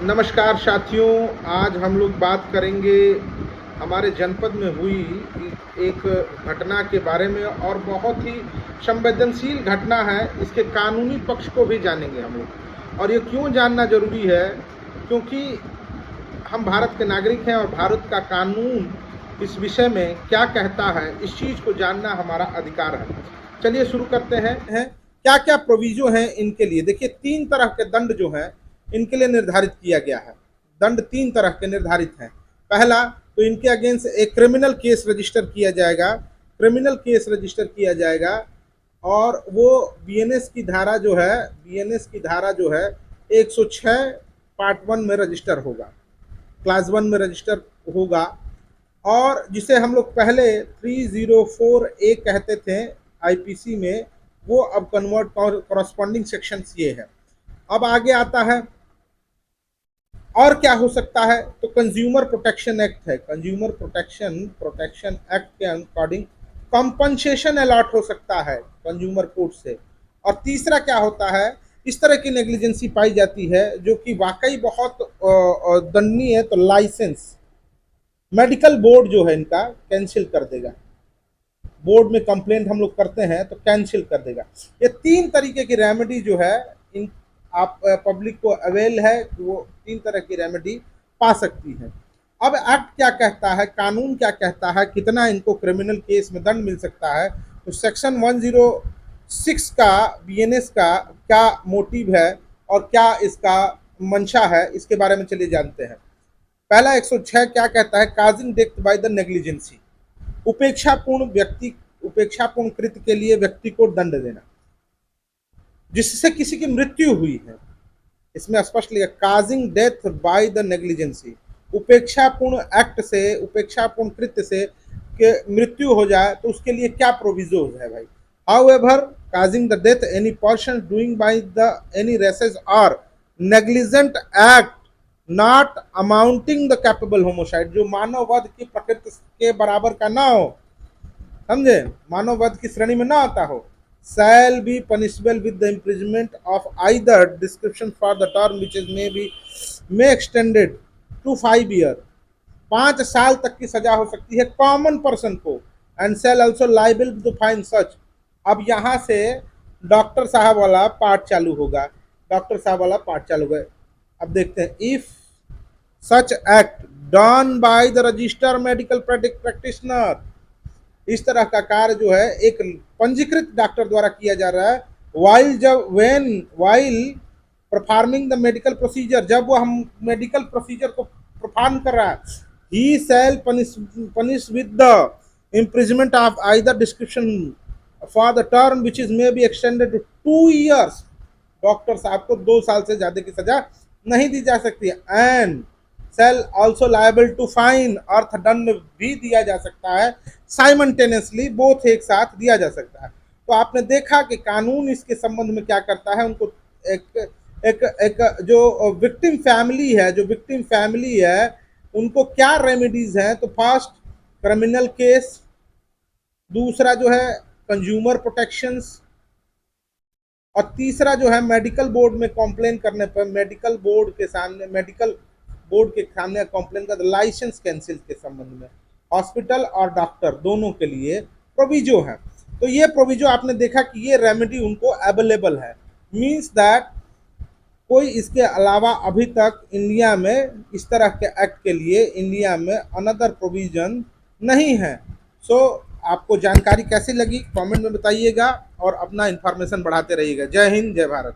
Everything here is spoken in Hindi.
नमस्कार साथियों, आज हम लोग बात करेंगे हमारे जनपद में हुई एक घटना के बारे में और बहुत ही संवेदनशील घटना है। इसके कानूनी पक्ष को भी जानेंगे हम लोग। और ये क्यों जानना ज़रूरी है, क्योंकि हम भारत के नागरिक हैं और भारत का कानून इस विषय में क्या कहता है, इस चीज़ को जानना हमारा अधिकार है। चलिए शुरू करते हैं। क्या क्या प्रोविजो हैं इनके लिए। देखिए, 3 तरह के दंड जो हैं इनके लिए निर्धारित किया गया है। दंड 3 तरह के निर्धारित हैं। पहला, तो इनके अगेंस्ट एक क्रिमिनल केस रजिस्टर किया जाएगा। क्रिमिनल केस रजिस्टर किया जाएगा और वो बीएनएस की धारा जो है 106 पार्ट 1 में रजिस्टर होगा, क्लास 1 में रजिस्टर होगा। और जिसे हम लोग पहले 304A कहते थे आईपीसी में, वो अब कन्वर्ट कॉरस्पॉन्डिंग सेक्शंस ये है। अब आगे आता है और क्या हो सकता है, तो कंज्यूमर प्रोटेक्शन एक्ट है। कंज्यूमर प्रोटेक्शन एक्ट के अकॉर्डिंग कंपनसेशन अलॉट हो सकता है कंज्यूमर कोर्ट से। और तीसरा क्या होता है, इस तरह की नेग्लिजेंसी पाई जाती है जो कि वाकई बहुत दंडनीय है, तो लाइसेंस मेडिकल बोर्ड जो है इनका कैंसिल कर देगा। बोर्ड में कंप्लेंट हम लोग करते हैं तो कैंसिल कर देगा। ये 3 तरीके की रेमेडी जो है इन आप पब्लिक को अवेल है, वो 3 तरह की रेमेडी पा सकती है। अब एक्ट क्या कहता है, कानून क्या कहता है, कितना इनको क्रिमिनल केस में दंड मिल सकता है, तो सेक्शन 106 का बीएनएस का क्या मोटिव है और क्या इसका मंशा है, इसके बारे में चलिए जानते हैं। पहला 106 क्या कहता है, causing death by the negligence, उपेक्षापूर्ण कृत्य के लिए व्यक्ति को दंड देना जिससे किसी की मृत्यु हुई है। इसमें स्पष्ट लिखा, causing death by the negligence, उपेक्षापूर्ण एक्ट से, उपेक्षापूर्ण कृत्य से के मृत्यु हो जाए तो उसके लिए क्या प्रोविजोज है भाई। However causing the death any person doing by the any rash और negligent act not amounting the capable homicide, जो मानव वध की प्रकृति के बराबर का ना हो, समझे, मानव वध की श्रेणी में ना आता हो, shall be punishable with the imprisonment of either description for the term which is may extended to 5 years, 5 साल तक की सजा हो सकती है कॉमन पर्सन को, and shall also liable to fine such। अब यहाँ से डॉक्टर साहब वाला पार्ट चालू होगा, अब देखते हैं, if such act done by the register medical practitioner, इस तरह का कार्य जो है एक पंजीकृत डॉक्टर द्वारा किया जा रहा है, while performing the medical procedure, जब वो हम मेडिकल प्रोसीजर को परफॉर्म कर रहा है, he shall punish with the imprisonment of either description for the term which is may be extended to 2 years, doctor साहब को 2 साल से ज्यादा की सजा नहीं दी जा सकती है। And shall also liable to fine, अर्थ दंड भी दिया जा सकता है साइमल्टेनियसली, बोथ एक साथ दिया जा सकता है। तो आपने देखा कि कानून इसके संबंध में क्या करता है, उनको एक जो विक्टिम फैमिली है उनको क्या रेमेडीज हैं, तो फर्स्ट क्रिमिनल केस, दूसरा जो है कंज्यूमर प्रोटेक्शंस, और तीसरा जो है मेडिकल बोर्ड में कंप्लेन करने पर मेडिकल बोर्ड के सामने कंप्लेन का लाइसेंस कैंसिल के संबंध में हॉस्पिटल और डॉक्टर दोनों के लिए प्रोविजो है। तो ये प्रोविजो आपने देखा कि ये रेमेडी उनको अवेलेबल है, मींस दैट कोई इसके अलावा अभी तक इंडिया में इस तरह के एक्ट के लिए इंडिया में अनदर प्रोविजन नहीं है। सो आपको जानकारी कैसी लगी कमेंट में बताइएगा और अपना इंफॉर्मेशन बढ़ाते रहिएगा। जय हिंद, जय भारत।